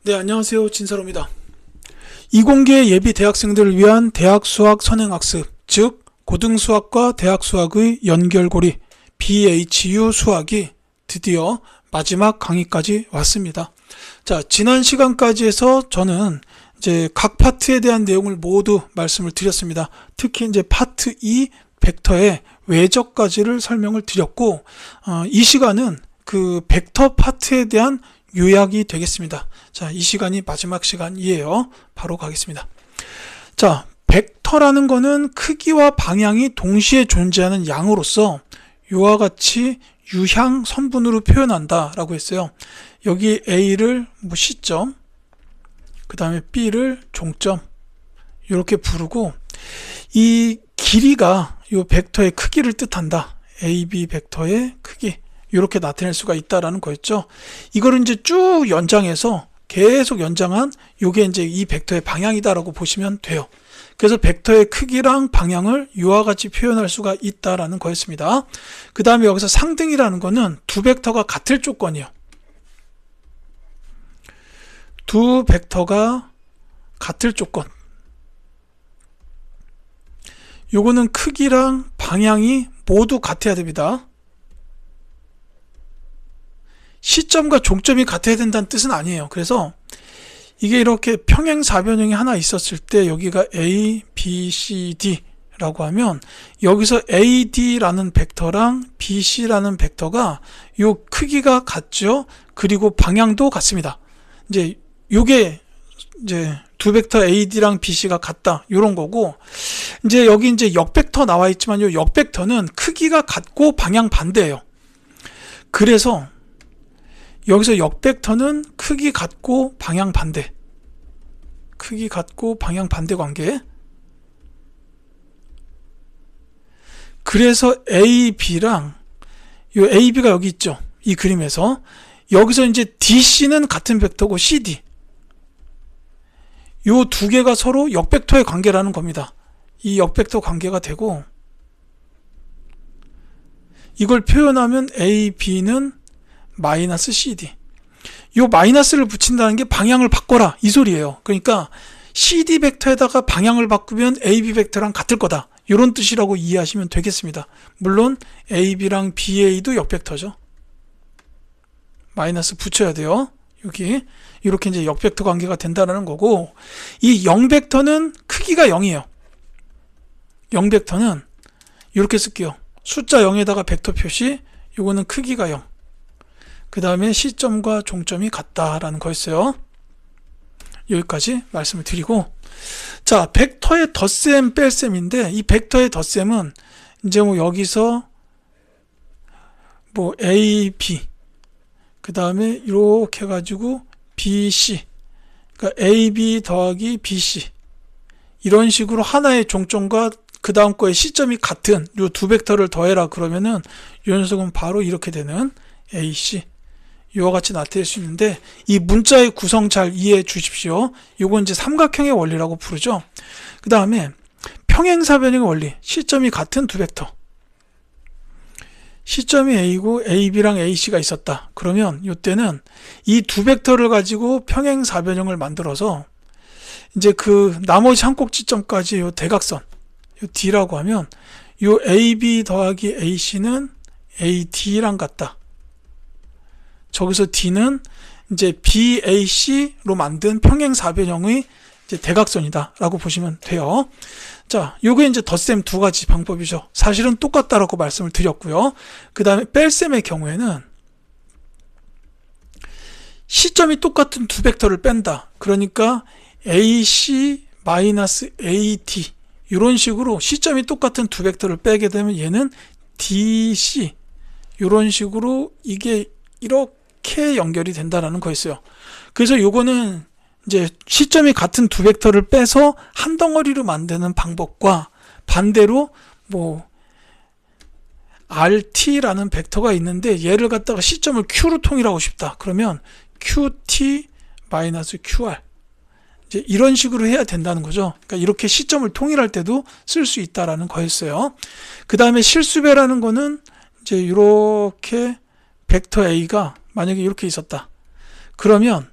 네, 안녕하세요. 진사로입니다. 이공계 예비 대학생들을 위한 대학 수학 선행학습, 즉 고등수학과 대학 수학의 연결고리 BHU 수학이 드디어 마지막 강의까지 왔습니다. 자, 지난 시간까지 해서 저는 이제 각 파트에 대한 내용을 모두 말씀을 드렸습니다. 특히 이제 파트 2 벡터의 외적까지를 설명을 드렸고, 이 시간은 그 벡터 파트에 대한 요약이 되겠습니다. 자, 이 시간이 마지막 시간이에요. 바로 가겠습니다. 자, 벡터라는 거는 크기와 방향이 동시에 존재하는 양으로서 이와 같이 유향 선분으로 표현한다 라고 했어요. 여기 A를 뭐 C점, 그 다음에 B를 종점 이렇게 부르고, 이 길이가 이 벡터의 크기를 뜻한다. AB 벡터의 크기, 이렇게 나타낼 수가 있다라는 거였죠. 이거를 이제 쭉 연장해서 계속 연장한 요게 이제 이 벡터의 방향이다라고 보시면 돼요. 그래서 벡터의 크기랑 방향을 이와 같이 표현할 수가 있다라는 거였습니다. 그 다음에 여기서 상등이라는 거는 두 벡터가 같을 조건이에요. 두 벡터가 같을 조건. 요거는 크기랑 방향이 모두 같아야 됩니다. 시점과 종점이 같아야 된다는 뜻은 아니에요. 그래서 이게 이렇게 평행사변형이 하나 있었을 때 여기가 A, B, C, D 라고 하면 여기서 AD라는 벡터랑 BC라는 벡터가 요 크기가 같죠. 그리고 방향도 같습니다. 이제 요게 이제 두 벡터 AD랑 BC가 같다, 요런 거고, 이제 여기 이제 역벡터 나와 있지만 요 역벡터는 크기가 같고 방향 반대예요. 그래서 여기서 역벡터는 크기 같고 방향 반대, 크기 같고 방향 반대 관계. 그래서 AB랑 요 AB가 여기 있죠. 이 그림에서 여기서 이제 DC는 같은 벡터고 CD, 요 두 개가 서로 역벡터의 관계라는 겁니다. 이 역벡터 관계가 되고, 이걸 표현하면 AB는 마이너스 CD. 요 마이너스를 붙인다는 게 방향을 바꿔라, 이 소리예요. 그러니까 CD 벡터에다가 방향을 바꾸면 AB 벡터랑 같을 거다, 이런 뜻이라고 이해하시면 되겠습니다. 물론 AB랑 BA도 역벡터죠. 마이너스 붙여야 돼요. 여기 이렇게 이제 역벡터 관계가 된다는 거고, 이 0벡터는 크기가 0이에요. 0벡터는 이렇게 쓸게요. 숫자 0에다가 벡터 표시, 요거는 크기가 0. 그 다음에 시점과 종점이 같다라는 거였어요. 여기까지 말씀을 드리고, 자, 벡터의 덧셈 뺄셈인데, 이 벡터의 덧셈은 이제 뭐 여기서 뭐 A, B, 그 다음에 이렇게 해가지고 BC, 그러니까 AB 더하기 BC, 이런 식으로 하나의 종점과 그 다음 거의 시점이 같은 이 두 벡터를 더해라 그러면은 이 녀석은 바로 이렇게 되는 AC, 이와 같이 나타낼 수 있는데, 이 문자의 구성 잘 이해해 주십시오. 이건 이제 삼각형의 원리라고 부르죠. 그 다음에 평행사변형의 원리, 시점이 같은 두 벡터, 시점이 A고 AB랑 AC가 있었다. 그러면 이때는 이 두 벡터를 가지고 평행사변형을 만들어서 이제 그 나머지 한 꼭지점까지 요 대각선, 요 D라고 하면 요 AB 더하기 AC는 AD랑 같다. 저기서 D는 이제 BAC로 만든 평행사변형의 이제 대각선이다 라고 보시면 돼요. 자, 요게 이제 덧셈 두 가지 방법이죠. 사실은 똑같다라고 말씀을 드렸고요. 그 다음에 뺄셈의 경우에는 시점이 똑같은 두 벡터를 뺀다. 그러니까 AC-AD, 이런 식으로 시점이 똑같은 두 벡터를 빼게 되면 얘는 DC, 이런 식으로 이게 이렇게 연결이 된다라는 거였어요. 그래서 요거는 이제 시점이 같은 두 벡터를 빼서 한 덩어리로 만드는 방법과 반대로 뭐 RT라는 벡터가 있는데 얘를 갖다가 시점을 Q로 통일하고 싶다. 그러면 QT-QR, 이제 이런 식으로 해야 된다는 거죠. 그러니까 이렇게 시점을 통일할 때도 쓸 수 있다라는 거였어요. 그 다음에 실수배라는 거는 이제 이렇게 벡터 A가 만약에 이렇게 있었다. 그러면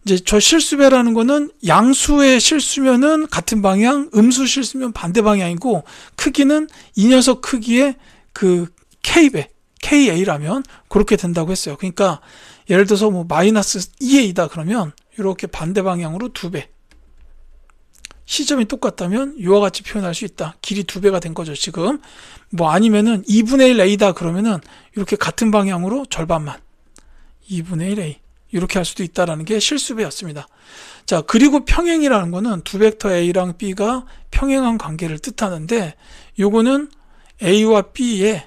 이제 저 실수배라는 거는 양수의 실수면은 같은 방향, 음수 실수면 반대 방향이고, 크기는 이 녀석 크기의 그 K배, KA라면 그렇게 된다고 했어요. 그러니까 예를 들어서 뭐 마이너스 2A다 그러면 이렇게 반대 방향으로 2배. 시점이 똑같다면 이와 같이 표현할 수 있다. 길이 2배가 된 거죠, 지금. 뭐 아니면은 2분의 1 A다 그러면은 이렇게 같은 방향으로 절반만. 2분의 1 A. 이렇게 할 수도 있다라는 게 실수배였습니다. 자, 그리고 평행이라는 거는 두 벡터 A랑 B가 평행한 관계를 뜻하는데, 요거는 A와 B의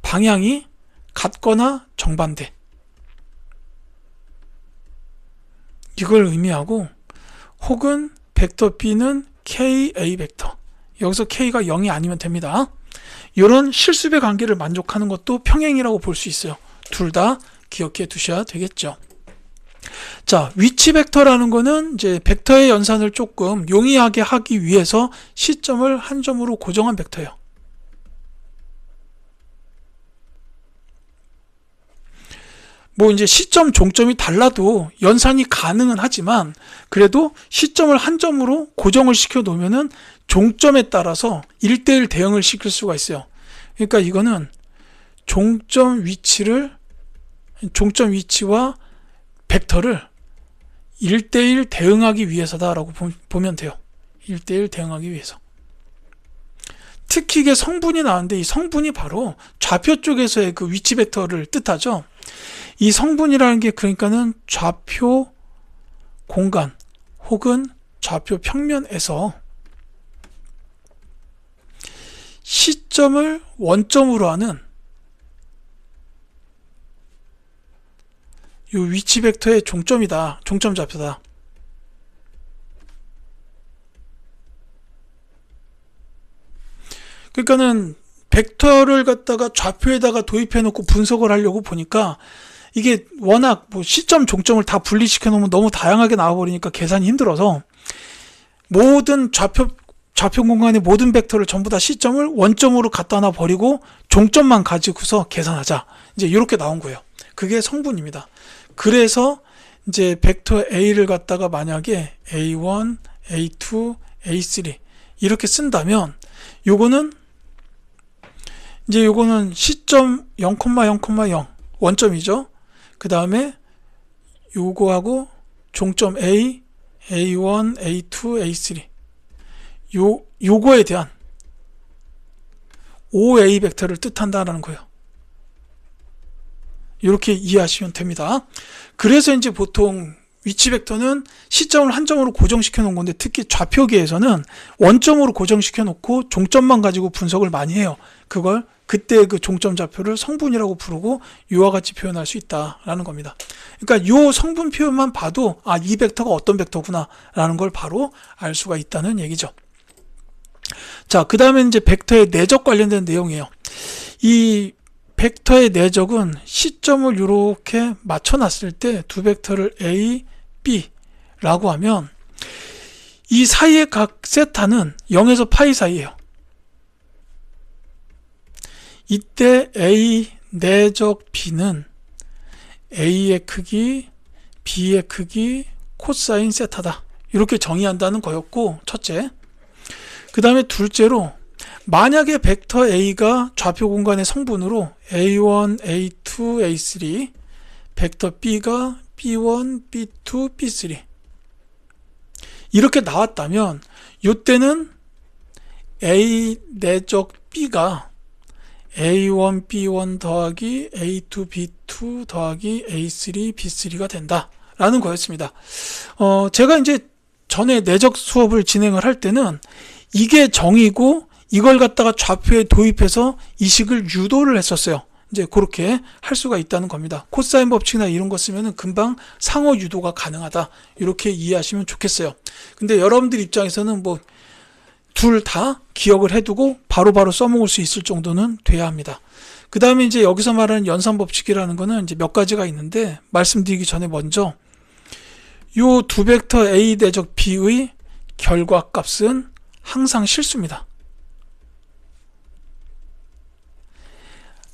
방향이 같거나 정반대. 이걸 의미하고, 혹은 벡터 B는 KA 벡터. 여기서 K가 0이 아니면 됩니다. 이런 실수배 관계를 만족하는 것도 평행이라고 볼 수 있어요. 둘 다 기억해 두셔야 되겠죠. 자, 위치 벡터라는 거는 이제 벡터의 연산을 조금 용이하게 하기 위해서 시점을 한 점으로 고정한 벡터예요. 뭐 이제 시점, 종점이 달라도 연산이 가능은 하지만, 그래도 시점을 한 점으로 고정을 시켜 놓으면은 종점에 따라서 1대1 대응을 시킬 수가 있어요. 그러니까 이거는 종점 위치와 벡터를 1대1 대응하기 위해서다라고 보면 돼요. 1대1 대응하기 위해서. 특히 이게 성분이 나왔는데, 이 성분이 바로 좌표 쪽에서의 그 위치 벡터를 뜻하죠. 이 성분이라는 게 그러니까는 좌표 공간 혹은 좌표 평면에서 시점을 원점으로 하는 이 위치 벡터의 종점이다. 종점 좌표다. 그러니까는 벡터를 갖다가 좌표에다가 도입해 놓고 분석을 하려고 보니까, 이게 워낙 뭐 시점, 종점을 다 분리시켜 놓으면 너무 다양하게 나와버리니까 계산이 힘들어서, 모든 좌표 공간의 모든 벡터를 전부 다 시점을 원점으로 갖다 놔 버리고 종점만 가지고서 계산하자. 이제 이렇게 나온 거예요. 그게 성분입니다. 그래서 이제 벡터 A를 갖다가 만약에 A1, A2, A3 이렇게 쓴다면, 요거는 시점 0,0,0 원점이죠. 그 다음에 요거하고 종점 A, A1, A2, A3 요거에 대한 OA 벡터를 뜻한다라는 거예요. 이렇게 이해하시면 됩니다. 그래서 이제 보통 위치 벡터는 시점을 한 점으로 고정시켜 놓은 건데, 특히 좌표계에서는 원점으로 고정시켜 놓고 종점만 가지고 분석을 많이 해요. 그때 그 종점 좌표를 성분이라고 부르고 이와 같이 표현할 수 있다라는 겁니다. 그러니까 이 성분 표현만 봐도, 아, 이 벡터가 어떤 벡터구나 라는 걸 바로 알 수가 있다는 얘기죠. 자, 그 다음에 이제 벡터의 내적 관련된 내용이에요. 이 벡터의 내적은 시점을 이렇게 맞춰놨을 때 두 벡터를 A, B라고 하면, 이 사이의 각 세타는 0에서 파이 사이예요. 이때 A 내적 B는 A의 크기, B의 크기, 코사인 세타다. 이렇게 정의한다는 거였고, 첫째. 그 다음에 둘째로, 만약에 벡터 A가 좌표 공간의 성분으로 A1, A2, A3, 벡터 B가 B1, B2, B3 이렇게 나왔다면, 이때는 A 내적 B가 A1, B1 더하기 A2, B2 더하기 A3, B3가 된다라는 거였습니다. 제가 이제 전에 내적 수업을 진행을 할 때는 이게 정의고, 이걸 갖다가 좌표에 도입해서 이 식을 유도를 했었어요. 이제 그렇게 할 수가 있다는 겁니다. 코사인 법칙이나 이런 거 쓰면은 금방 상호 유도가 가능하다. 이렇게 이해하시면 좋겠어요. 근데 여러분들 입장에서는 뭐 둘 다 기억을 해두고 바로바로 써먹을 수 있을 정도는 돼야 합니다. 그 다음에 이제 여기서 말하는 연산 법칙이라는 거는 이제 몇 가지가 있는데, 말씀드리기 전에 먼저 요 두 벡터 A 대적 B의 결과값은 항상 실수입니다.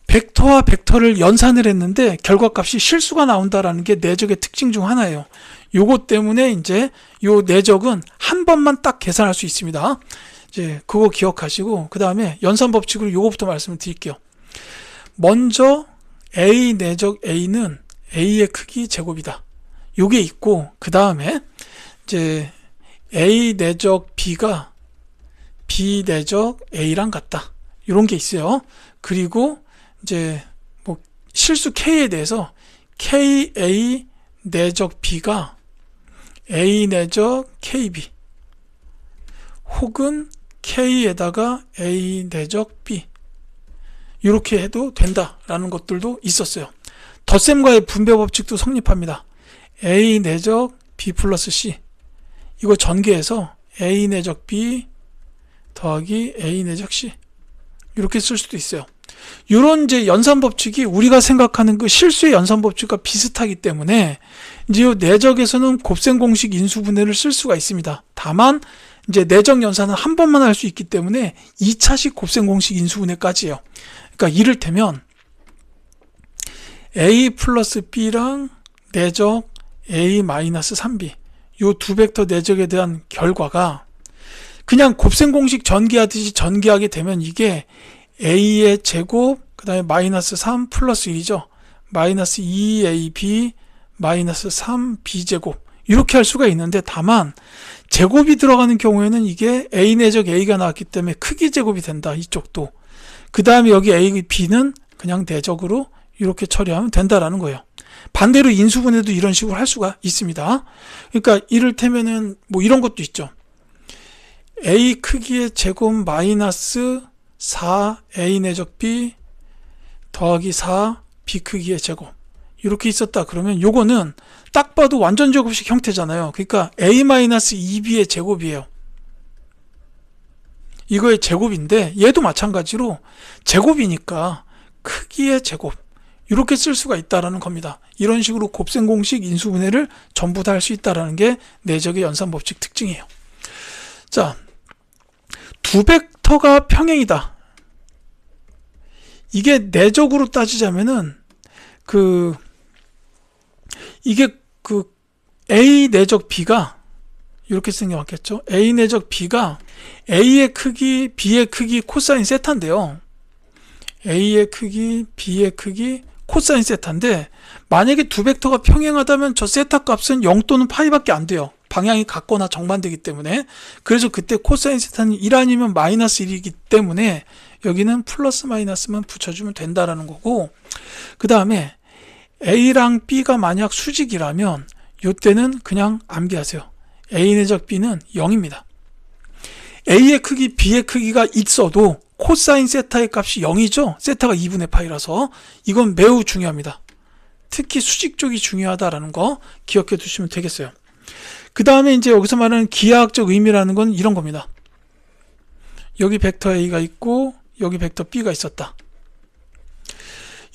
벡터와 벡터를 연산을 했는데 결과값이 실수가 나온다라는 게 내적의 특징 중 하나예요. 요것 때문에 이제 요 내적은 한 번만 딱 계산할 수 있습니다. 이제 그거 기억하시고 그 다음에 연산 법칙으로 요거부터 말씀을 드릴게요. 먼저 A 내적 A는 A의 크기 제곱이다. 요게 있고 그 다음에 이제 A 내적 B가 B 내적 A랑 같다. 이런 게 있어요. 그리고 이제 뭐 실수 K에 대해서 KA 내적 B가 A 내적 KB 혹은 K에다가 A 내적 B 이렇게 해도 된다라는 것들도 있었어요. 덧셈과의 분배 법칙도 성립합니다. A 내적 B 플러스 C 이거 전개해서 A 내적 B 더하기 A 내적 C 이렇게 쓸 수도 있어요. 이런 이제 연산 법칙이 우리가 생각하는 그 실수의 연산 법칙과 비슷하기 때문에 이제 이 내적에서는 곱셈 공식 인수분해를 쓸 수가 있습니다. 다만 이제 내적 연산은 한 번만 할 수 있기 때문에 2차식 곱셈 공식 인수분해까지예요. 그러니까 이를테면 A 플러스 B랑 내적 A 마이너스 3B 이 두 벡터 내적에 대한 결과가 그냥 곱셈 공식 전개하듯이 전개하게 되면 이게 A의 제곱 그 다음에 마이너스 3 플러스 1이죠. 마이너스 2AB 마이너스 3B제곱 이렇게 할 수가 있는데 다만 제곱이 들어가는 경우에는 이게 A 내적 A가 나왔기 때문에 크기 제곱이 된다. 이쪽도. 그 다음에 여기 A, B는 그냥 내적으로 이렇게 처리하면 된다라는 거예요. 반대로 인수분해도 이런 식으로 할 수가 있습니다. 그러니까 이를테면은 뭐 이런 것도 있죠. A 크기의 제곱 마이너스 4 A 내적 B 더하기 4 B 크기의 제곱 이렇게 있었다 그러면 요거는 딱 봐도 완전 제곱식 형태잖아요. 그러니까 A-2B의 제곱이에요. 이거의 제곱인데 얘도 마찬가지로 제곱이니까 크기의 제곱 이렇게 쓸 수가 있다라는 겁니다. 이런 식으로 곱셈 공식 인수분해를 전부 다 할 수 있다라는 게 내적의 연산 법칙 특징이에요. 자, 두 벡터가 평행이다. 이게 내적으로 따지자면은 이게 A 내적 B가 이렇게 생겨왔겠죠. A 내적 B가 A의 크기, B의 크기 코사인 세타인데요. A의 크기, B의 크기 코사인 세타인데 만약에 두 벡터가 평행하다면 저 세타 값은 0 또는 파이밖에 안 돼요. 방향이 같거나 정반되기 때문에. 그래서 그때 코사인 세타는 1 아니면 마이너스 1이기 때문에 여기는 플러스 마이너스만 붙여주면 된다라는 거고, 그 다음에 A랑 B가 만약 수직이라면 이때는 그냥 암기하세요. A 내적 B는 0입니다. A의 크기, B의 크기가 있어도 코사인 세타의 값이 0이죠. 세타가 2분의 파이라서 이건 매우 중요합니다. 특히 수직 쪽이 중요하다라는 거 기억해 두시면 되겠어요. 그 다음에 이제 여기서 말하는 기하학적 의미라는 건 이런 겁니다. 여기 벡터 A가 있고 여기 벡터 B가 있었다.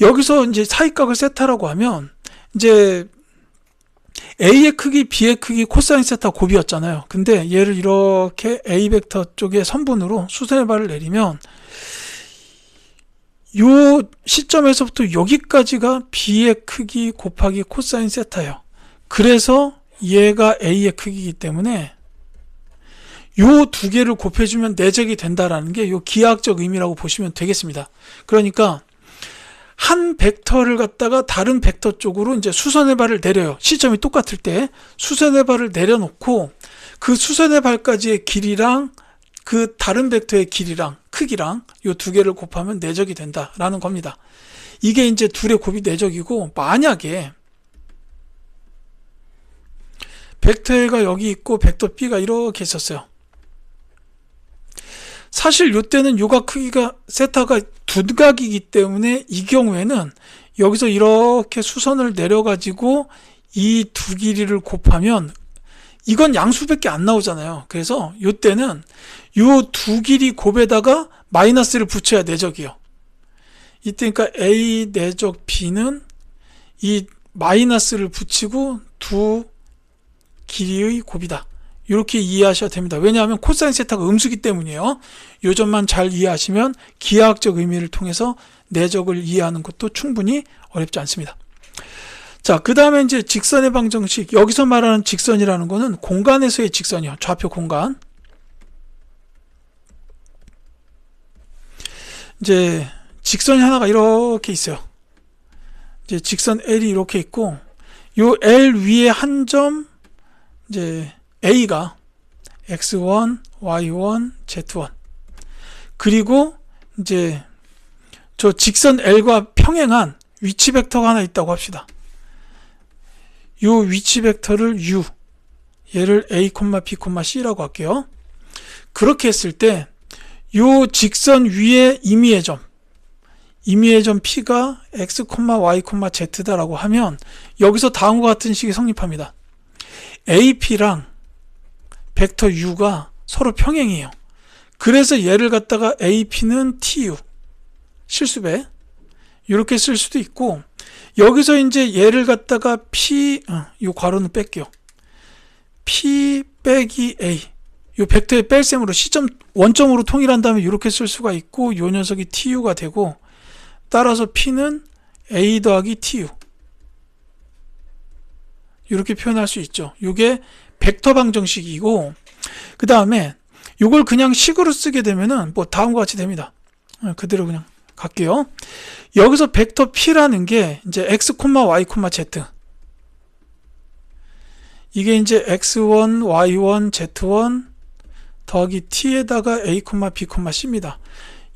여기서 이제 사이각을 세타라고 하면 이제 A의 크기, B의 크기 코사인 세타 곱이었잖아요. 근데 얘를 이렇게 A 벡터 쪽에 선분으로 수선의 발을 내리면 요 시점에서부터 여기까지가 B의 크기 곱하기 코사인 세타예요. 그래서 얘가 A의 크기이기 때문에 요 두 개를 곱해주면 내적이 된다라는 게 요 기하학적 의미라고 보시면 되겠습니다. 그러니까 한 벡터를 갖다가 다른 벡터 쪽으로 이제 수선의 발을 내려요. 시점이 똑같을 때 수선의 발을 내려놓고 그 수선의 발까지의 길이랑 그 다른 벡터의 길이랑 크기랑 요 두 개를 곱하면 내적이 된다라는 겁니다. 이게 이제 둘의 곱이 내적이고, 만약에 벡터 A가 여기 있고 벡터 B가 이렇게 있었어요. 사실 이때는 요각 크기가 세타가 둔각이기 때문에 이 경우에는 여기서 이렇게 수선을 내려가지고 이 두 길이를 곱하면 이건 양수밖에 안 나오잖아요. 그래서 이때는 요 두 길이 곱에다가 마이너스를 붙여야 내적이요. 이때 그러니까 A 내적 B는 이 마이너스를 붙이고 두 길이의 곱이다. 이렇게 이해하셔야 됩니다. 왜냐하면 코사인 세타가 음수기 때문이에요. 요 점만 잘 이해하시면 기하학적 의미를 통해서 내적을 이해하는 것도 충분히 어렵지 않습니다. 자, 그 다음에 이제 직선의 방정식. 여기서 말하는 직선이라는 거는 공간에서의 직선이요. 좌표 공간. 이제 직선이 하나가 이렇게 있어요. 이제 직선 L이 이렇게 있고, 요 L 위에 한 점, 이제 A가 X1, Y1, Z1. 그리고 이제 저 직선 L과 평행한 위치 벡터가 하나 있다고 합시다. 요 위치 벡터를 U, 얘를 A, B, C라고 할게요. 그렇게 했을 때 요 직선 위에 임의의 점 P가 X, Y, Z다라고 하면 여기서 다음과 같은 식이 성립합니다. AP랑 벡터 U가 서로 평행이에요. 그래서 얘를 갖다가 AP는 TU, 실수배, 이렇게 쓸 수도 있고, 여기서 이제 얘를 갖다가 요 괄호는 뺄게요. P 빼기 A, 요 벡터의 뺄셈으로 시점 원점으로 통일한다면 이렇게 쓸 수가 있고, 요 녀석이 TU가 되고, 따라서 P는 A 더하기 TU, 이렇게 표현할 수 있죠. 이게 벡터 방정식이고, 그 다음에 이걸 그냥 식으로 쓰게 되면은 뭐 다음과 같이 됩니다. 그대로 그냥 갈게요. 여기서 벡터 P라는 게 이제 X, Y, Z, 이게 이제 X1, Y1, Z1 더하기 T에다가 A, B, C입니다.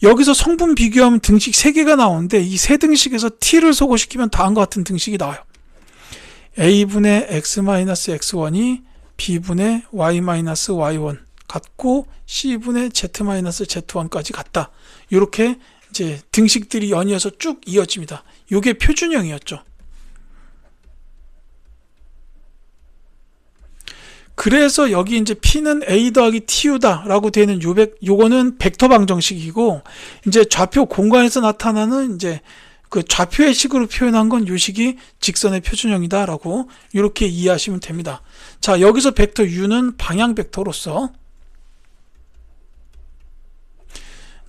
여기서 성분 비교하면 등식 3개가 나오는데 이 세 등식에서 T를 소거시키면 다음과 같은 등식이 나와요. A분의 X-X1이 B분의 Y-Y1 같고 C분의 Z-Z1까지 같다. 이렇게 이제 등식들이 연이어서 쭉 이어집니다. 이게 표준형이었죠. 그래서 여기 이제 P는 A 더하기 TU다 라고 되는 요거는 벡터 방정식이고, 이제 좌표 공간에서 나타나는 이제 그 좌표의 식으로 표현한 건 요 식이 직선의 표준형이다 라고 이렇게 이해하시면 됩니다. 자, 여기서 벡터 U는 방향 벡터로서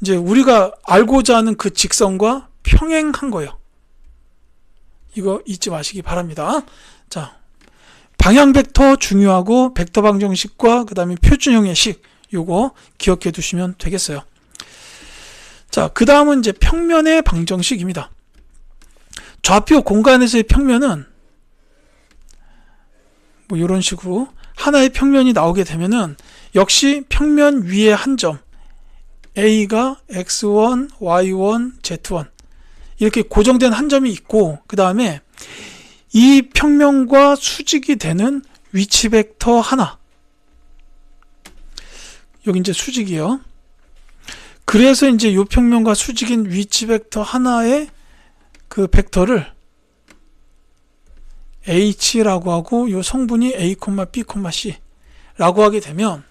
이제 우리가 알고자 하는 그 직선과 평행한 거예요. 이거 잊지 마시기 바랍니다. 자, 방향 벡터 중요하고 벡터 방정식과 그 다음에 표준형의 식, 요거 기억해 두시면 되겠어요. 자, 그 다음은 이제 평면의 방정식입니다. 좌표 공간에서의 평면은 뭐 이런 식으로 하나의 평면이 나오게 되면은 역시 평면 위에 한 점 A가 X1, Y1, Z1 이렇게 고정된 한 점이 있고, 그 다음에 이 평면과 수직이 되는 위치 벡터 하나, 여기 이제 수직이에요. 그래서 이제 이 평면과 수직인 위치 벡터 하나의 그 벡터를 H라고 하고 이 성분이 A, B, C라고 하게 되면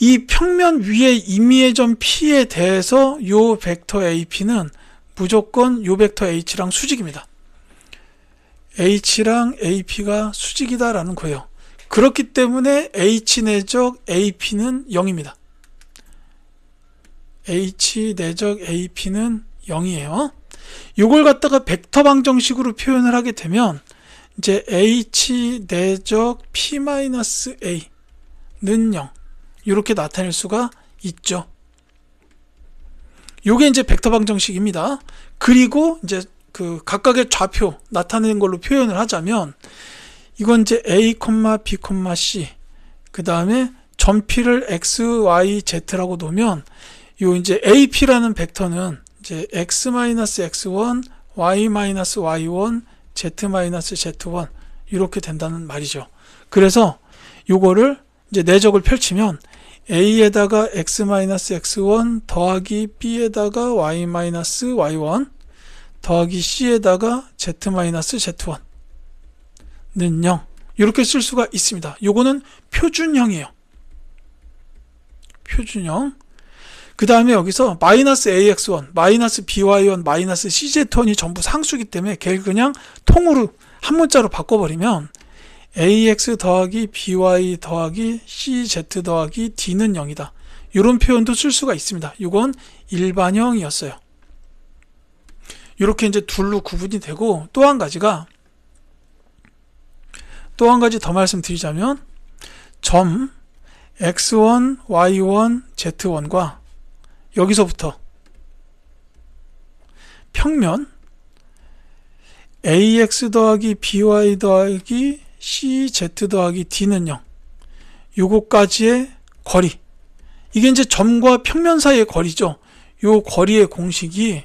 이 평면 위에 임의의 점 P에 대해서 이 벡터 AP는 무조건 이 벡터 H랑 수직입니다. H랑 AP가 수직이다라는 거예요. 그렇기 때문에 H 내적 AP는 0입니다. H 내적 AP는 0이에요. 이걸 갖다가 벡터 방정식으로 표현을 하게 되면 이제 H 내적 P-A는 0 이렇게 나타낼 수가 있죠. 요게 이제 벡터 방정식입니다. 그리고 이제 그 각각의 좌표 나타내는 걸로 표현을 하자면 이건 이제 A, B, C 그 다음에 점 P를 X, Y, Z라고 놓으면 요 이제 AP라는 벡터는 이제 X-X1, Y-Y1, Z-Z1 이렇게 된다는 말이죠. 그래서 요거를 이제 내적을 펼치면 A에다가 X-X1 더하기 B에다가 Y-Y1 더하기 C에다가 Z-Z1는 0 이렇게 쓸 수가 있습니다. 요거는 표준형이에요. 표준형. 그 다음에 여기서 마이너스 AX1, 마이너스 BY1, 마이너스 CZ1이 전부 상수기 때문에 걔를 그냥 통으로 한 문자로 바꿔버리면 ax 더하기 by 더하기 cz 더하기 d는 0이다. 이런 표현도 쓸 수가 있습니다. 이건 일반형이었어요. 이렇게 이제 둘로 구분이 되고, 또 한 가지 더 말씀드리자면, 점 x1, y1, z1과 여기서부터 평면 ax 더하기 by 더하기 cz 더하기 d는 0, 요거까지의 거리, 이게 이제 점과 평면 사이의 거리죠. 요 거리의 공식이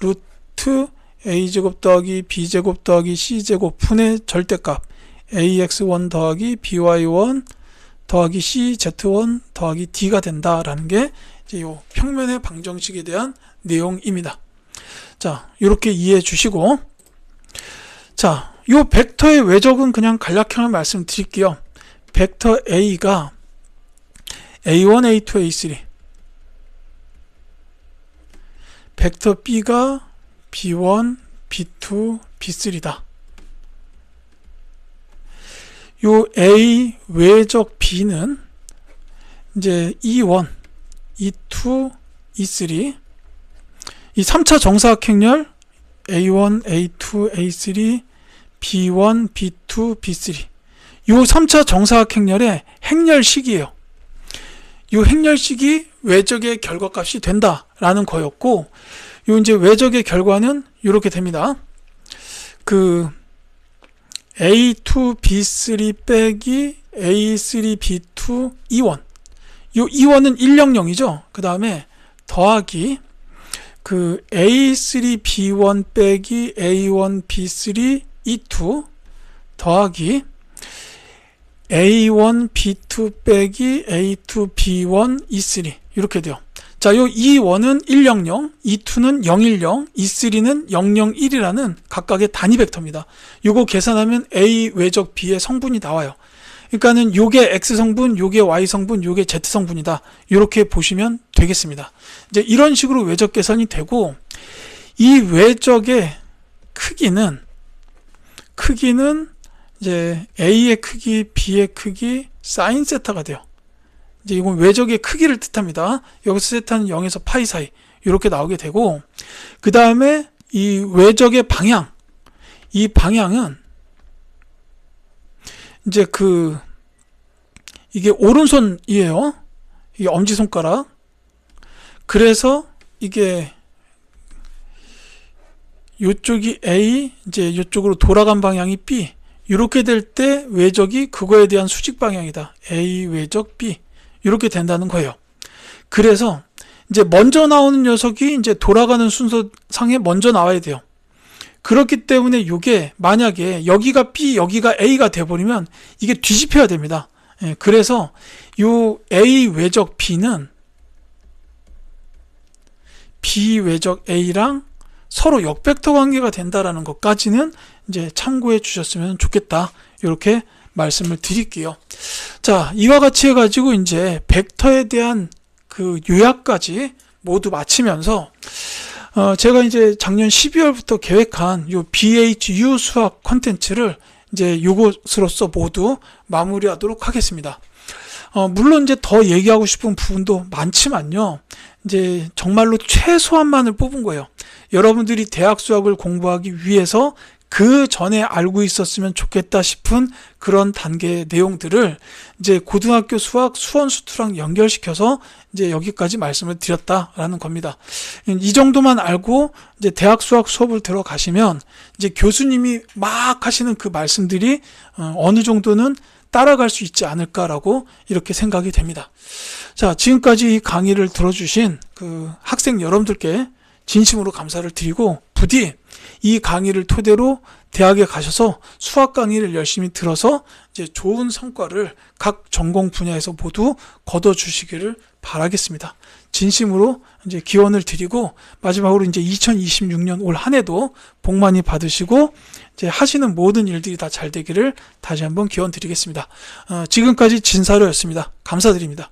루트 a제곱 더하기 b제곱 더하기 c제곱 분의 절대값 ax1 더하기 by1 더하기 cz1 더하기 d가 된다라는 게 이제 요 평면의 방정식에 대한 내용입니다. 자, 이렇게 이해해 주시고, 자, 요 벡터의 외적은 그냥 간략하게 말씀드릴게요. 벡터 A가 A1, A2, A3, 벡터 B가 B1, B2, B3다. 요 A 외적 B는 이제 E1, E2, E3, 이 3차 정사각행렬 A1, A2, A3, B1, B2, B3, 요 3차 정사각행렬의 행렬식이에요. 요 행렬식이 외적의 결과값이 된다라는 거였고, 요 이제 외적의 결과는 이렇게 됩니다. 그 A2, B3 빼기 A3, B2, E1. 요 E1은 100이죠. 그 다음에 더하기 그 A3, B1 빼기 A1, B3, E2 더하기 A1, B2 빼기 A2, B1, E3 이렇게 돼요. 자, 요 E1은 100, E2는 010, E3는 001이라는 각각의 단위 벡터입니다. 요거 계산하면 A 외적 B의 성분이 나와요. 그러니까는 요게 X 성분, 요게 Y 성분, 요게 Z 성분이다. 이렇게 보시면 되겠습니다. 이제 이런 식으로 외적 계산이 되고, 이 외적의 크기는 이제 A의 크기, B의 크기, 사인 세타가 돼요. 이제 이건 외적의 크기를 뜻합니다. 여기서 세타는 0에서 파이 사이 이렇게 나오게 되고, 그 다음에 이 외적의 방향, 이 방향은 이제 이게 오른손이에요. 이게 엄지손가락. 그래서 이게 요쪽이 A, 이제 요쪽으로 돌아간 방향이 B. 이렇게 될 때 외적이 그거에 대한 수직 방향이다. A 외적 B. 이렇게 된다는 거예요. 그래서 이제 먼저 나오는 녀석이 이제 돌아가는 순서상에 먼저 나와야 돼요. 그렇기 때문에 이게 만약에 여기가 B, 여기가 A가 돼버리면 이게 뒤집혀야 됩니다. 예, 그래서 요 A 외적 B는 B 외적 A랑 서로 역벡터 관계가 된다라는 것까지는 이제 참고해 주셨으면 좋겠다. 이렇게 말씀을 드릴게요. 자, 이와 같이 해가지고 이제 벡터에 대한 그 요약까지 모두 마치면서 제가 이제 작년 12월부터 계획한 요 BHU 수학 컨텐츠를 이제 요것으로서 모두 마무리하도록 하겠습니다. 물론 이제 더 얘기하고 싶은 부분도 많지만요. 이제 정말로 최소한만을 뽑은 거예요. 여러분들이 대학 수학을 공부하기 위해서 그 전에 알고 있었으면 좋겠다 싶은 그런 단계의 내용들을 이제 고등학교 수학 수원수투랑 연결시켜서 이제 여기까지 말씀을 드렸다라는 겁니다. 이 정도만 알고 이제 대학 수학 수업을 들어가시면 이제 교수님이 막 하시는 그 말씀들이 어느 정도는 따라갈 수 있지 않을까라고 이렇게 생각이 됩니다. 자, 지금까지 이 강의를 들어주신 그 학생 여러분들께 진심으로 감사를 드리고, 부디 이 강의를 토대로 대학에 가셔서 수학 강의를 열심히 들어서 이제 좋은 성과를 각 전공 분야에서 모두 거둬주시기를 바라겠습니다. 진심으로 이제 기원을 드리고, 마지막으로 이제 2026년 올 한 해도 복 많이 받으시고 이제 하시는 모든 일들이 다 잘 되기를 다시 한번 기원 드리겠습니다. 지금까지 진사로였습니다. 감사드립니다.